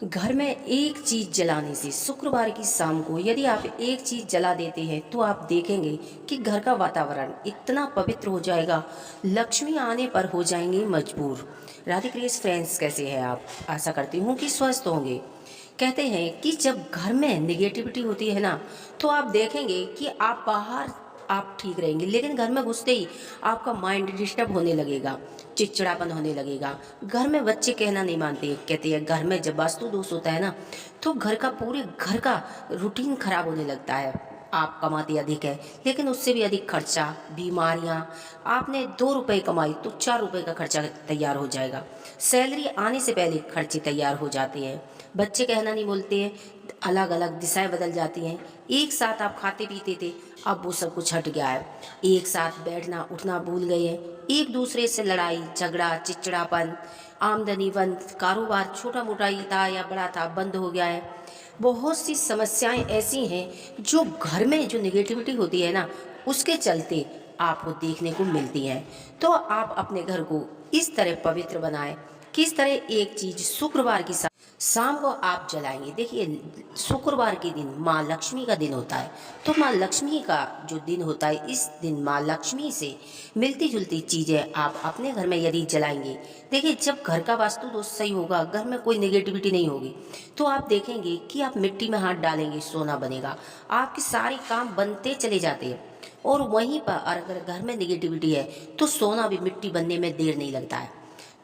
घर में एक चीज जलाने से शुक्रवार की शाम को यदि आप एक चीज जला देते हैं तो आप देखेंगे कि घर का वातावरण इतना पवित्र हो जाएगा, लक्ष्मी आने पर हो जाएंगे मजबूर। राधे कृष्ण फ्रेंड्स, कैसे हैं आप? आशा करती हूँ कि स्वस्थ होंगे। कहते हैं कि जब घर में निगेटिविटी होती है ना, तो आप देखेंगे कि आप बाहर आप ठीक रहेंगे, लेकिन घर में घुसते ही आपका माइंड डिस्टर्ब होने लगेगा, चिड़चिड़ापन होने लगेगा। घर में बच्चे कहना नहीं मानते, कहते हैं घर में जब वास्तु दोष होता है ना, तो घर का पूरे घर का रूटीन खराब होने लगता है। आप कमाते अधिक है, लेकिन उससे भी अधिक खर्चा, बीमारियां। आपने 2 रुपए कमाई तो 4 रुपए का खर्चा तैयार हो जाएगा। सैलरी आने से पहले खर्चे तैयार हो जाते हैं। बच्चे कहना नहीं बोलते हैं, अलग अलग दिशाएं बदल जाती हैं। एक साथ आप खाते पीते थे, अब वो सब कुछ हट गया है। एक साथ बैठना उठना भूल गए हैं। एक दूसरे से लड़ाई झगड़ा, चिड़चिड़ापन, आमदनी बंद, कारोबार छोटा मोटा ही था या बड़ा था बंद हो गया है। बहुत सी समस्याएं ऐसी हैं जो घर में जो निगेटिविटी होती है ना, उसके चलते आपको देखने को मिलती हैं। तो आप अपने घर को इस तरह पवित्र बनाएं। किस तरह? एक चीज शुक्रवार की शाम को आप जलाएंगे। देखिए, शुक्रवार के दिन माँ लक्ष्मी का दिन होता है, तो माँ लक्ष्मी का जो दिन होता है, इस दिन माँ लक्ष्मी से मिलती जुलती चीज़ें आप अपने घर में यदि जलाएंगे। देखिए, जब घर का वास्तु दोष सही होगा, घर में कोई नेगेटिविटी नहीं होगी, तो आप देखेंगे कि आप मिट्टी में हाथ डालेंगे सोना बनेगा। आपके सारे काम बनते चले जाते हैं। और वहीं पर अगर घर में निगेटिविटी है तो सोना भी मिट्टी बनने में देर नहीं लगता है।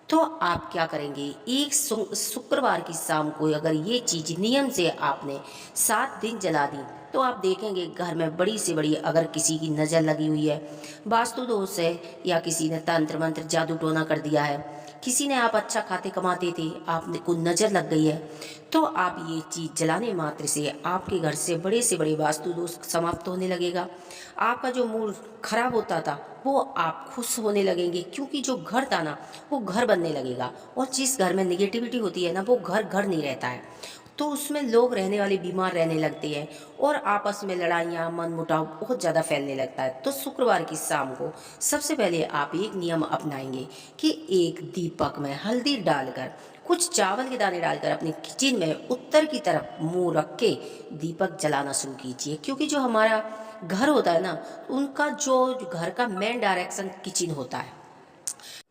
तो आप क्या करेंगे? एक शुक्रवार की शाम को अगर ये चीज नियम से आपने 7 दिन जला दी, तो आप देखेंगे घर में बड़ी से बड़ी, अगर किसी की नज़र लगी हुई है, वास्तु दोष है, या किसी ने तंत्र मंत्र जादू टोना कर दिया है, किसी ने, आप अच्छा खाते कमाते थे, आपने को नज़र लग गई है, तो आप ये चीज़ जलाने मात्र से आपके घर से बड़े वास्तु दोष समाप्त होने लगेगा। आपका जो मूड खराब होता था वो आप खुश होने लगेंगे, क्योंकि जो घर था ना वो घर बनने लगेगा। और जिस घर में निगेटिविटी होती है ना, वो घर घर नहीं रहता है, तो उसमें लोग रहने वाले बीमार रहने लगते हैं और आपस में लड़ाइयाँ मन मुटाव बहुत ज़्यादा फैलने लगता है। तो शुक्रवार की शाम को सबसे पहले आप एक नियम अपनाएंगे कि एक दीपक में हल्दी डालकर, कुछ चावल के दाने डालकर अपने किचन में उत्तर की तरफ मुंह रख के दीपक जलाना शुरू कीजिए। क्योंकि जो हमारा घर होता है ना, उनका जो घर का मेन डायरेक्शन किचन होता है।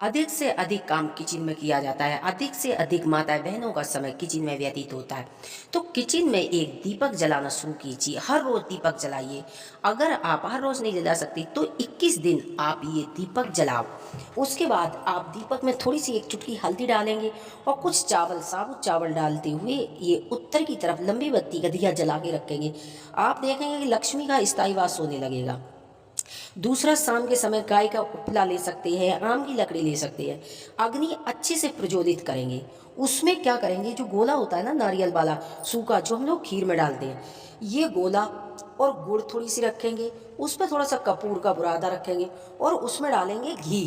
अधिक से अधिक काम किचन में किया जाता है, अधिक से अधिक माताएं बहनों का समय किचन में व्यतीत होता है। तो किचन में एक दीपक जलाना शुरू कीजिए, हर रोज दीपक जलाइए। अगर आप हर रोज नहीं जला सकती तो 21 दिन आप ये दीपक जलाओ। उसके बाद आप दीपक में थोड़ी सी एक चुटकी हल्दी डालेंगे और कुछ चावल, साबुत चावल डालते हुए ये उत्तर की तरफ लंबी बत्ती का दिया जला के रखेंगे। आप देखेंगे कि लक्ष्मी का स्थायी वास होने लगेगा। दूसरा, शाम के समय गाय का उपला ले सकते हैं, आम की लकड़ी ले सकते हैं। अग्नि अच्छे से प्रज्वलित करेंगे। उसमें क्या करेंगे, जो गोला होता है ना नारियल वाला सूखा, जो हम लोग खीर में डालते हैं, ये गोला और गुड़ थोड़ी सी रखेंगे, उस पर थोड़ा सा कपूर का बुरादा रखेंगे और उसमें डालेंगे घी।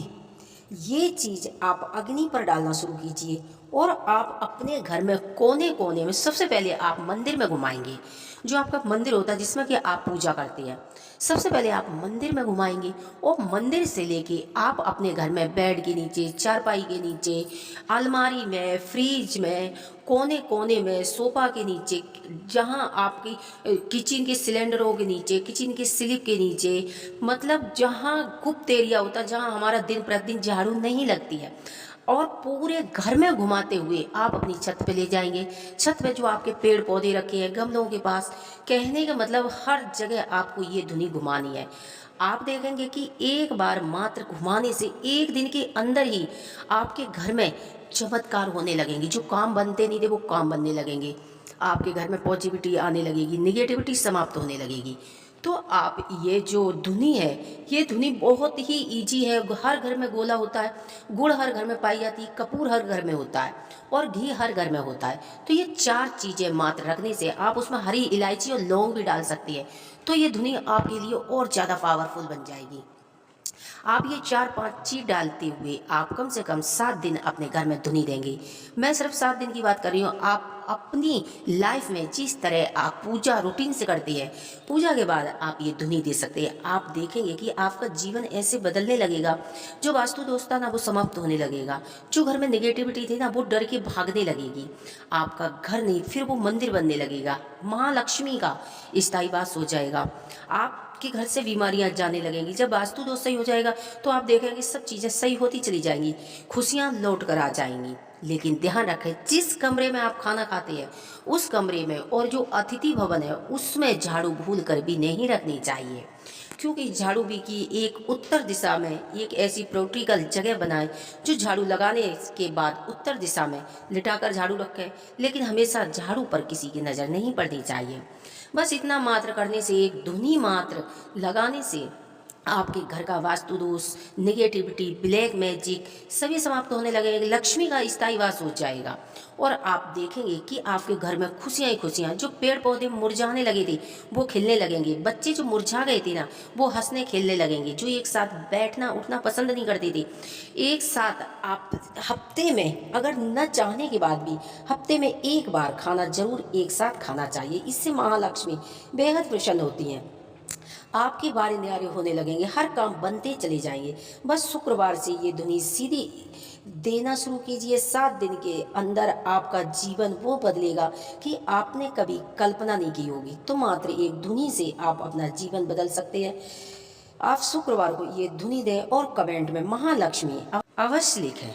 ये चीज आप अग्नि पर डालना शुरू कीजिए और आप अपने घर में कोने कोने में, सबसे पहले आप मंदिर में घुमाएंगे। जो आपका मंदिर होता है जिसमें कि आप पूजा करते हैं, सबसे पहले आप मंदिर में घुमाएंगे और मंदिर से लेके आप अपने घर में बेड के नीचे, चारपाई के नीचे, अलमारी में, फ्रिज में, कोने कोने में, सोफा के नीचे, जहां आपकी किचन के सिलेंडरों के नीचे, किचन के स्लिप के नीचे, मतलब जहां गुप्त एरिया होता है, जहां हमारा दिन प्रतिदिन झाड़ू नहीं लगती है, और पूरे घर में घुमाते हुए आप अपनी छत पे ले जाएंगे। छत पे जो आपके पेड़ पौधे रखे हैं गमलों के पास, कहने का मतलब हर जगह आपको ये धुनी घुमानी है। आप देखेंगे कि एक बार मात्र घुमाने से 1 दिन के अंदर ही आपके घर में चमत्कार होने लगेंगे। जो काम बनते नहीं थे वो काम बनने लगेंगे, आपके घर में पॉजिटिविटी आने लगेगी, निगेटिविटी समाप्त होने लगेगी। तो आप ये जो धुनी है, ये धुनी बहुत ही इजी है। हर घर में गोला होता है, गुड़ हर घर में पाई जाती है, कपूर हर घर में होता है और घी हर घर में होता है। तो ये 4 चीज़ें मात्र रखने से, आप उसमें हरी इलायची और लौंग भी डाल सकती है, तो ये धुनी आपके लिए और ज़्यादा पावरफुल बन जाएगी। आप ये 4-5 चीज डालते हुए आप कम से कम 7 दिन अपने घर में धुनी देंगे। मैं सिर्फ 7 दिन की बात कर रही हूँ, आप आप अपनी लाइफ में जिस तरह आप पूजा रूटीन से करते हैं, पूजा के बाद आप ये धुनी दे सकते हैं। आप देखेंगे कि आपका जीवन ऐसे बदलने लगेगा, जो वास्तु दोष था ना वो समाप्त होने लगेगा, जो घर में नेगेटिविटी थी ना वो डर के भागने लगेगी। आपका घर नहीं फिर वो मंदिर बनने लगेगा, महालक्ष्मी का स्थायी वास हो जाएगा। आपके घर से बीमारियां जाने लगेंगी। जब वास्तु दोष सही हो जाएगा तो आप देखेंगे सब चीज़ें सही होती चली जाएंगी, खुशियां लौट कर आ जाएंगी। लेकिन ध्यान रखें, जिस कमरे में आप खाना खाते हैं उस कमरे में और जो अतिथि भवन है उसमें झाड़ू भूल कर भी नहीं रखनी चाहिए, क्योंकि झाड़ू भी की एक उत्तर दिशा में एक ऐसी प्रोटिकल जगह बनाए जो झाड़ू लगाने के बाद उत्तर दिशा में लिटाकर झाड़ू रखें। लेकिन हमेशा झाड़ू पर किसी की नज़र नहीं पड़नी चाहिए। बस इतना मात्र करने से, एक धुनी मात्र लगाने से आपके घर का वास्तु दोष, नेगेटिविटी, ब्लैक मैजिक सभी समाप्त होने लगेंगे, लक्ष्मी का स्थायी वास हो जाएगा। और आप देखेंगे कि आपके घर में खुशियाँ ही खुशियाँ, जो पेड़ पौधे मुरझाने लगे थे वो खिलने लगेंगे, बच्चे जो मुरझा गए थे ना वो हंसने खेलने लगेंगे, जो एक साथ बैठना उठना पसंद नहीं करते थे एक साथ आप हफ्ते में, अगर न चाहने के बाद भी हफ्ते में एक बार खाना जरूर एक साथ खाना चाहिए। इससे महालक्ष्मी बेहद प्रसन्न होती हैं। आपके बारे न्यारे होने लगेंगे, हर काम बनते चले जाएंगे। बस शुक्रवार से ये धुनी सीधी देना शुरू कीजिए। 7 दिन के अंदर आपका जीवन वो बदलेगा कि आपने कभी कल्पना नहीं की होगी। तो मात्र एक धुनी से आप अपना जीवन बदल सकते हैं। आप शुक्रवार को ये धुनी दें और कमेंट में महालक्ष्मी अवश्य लिखें।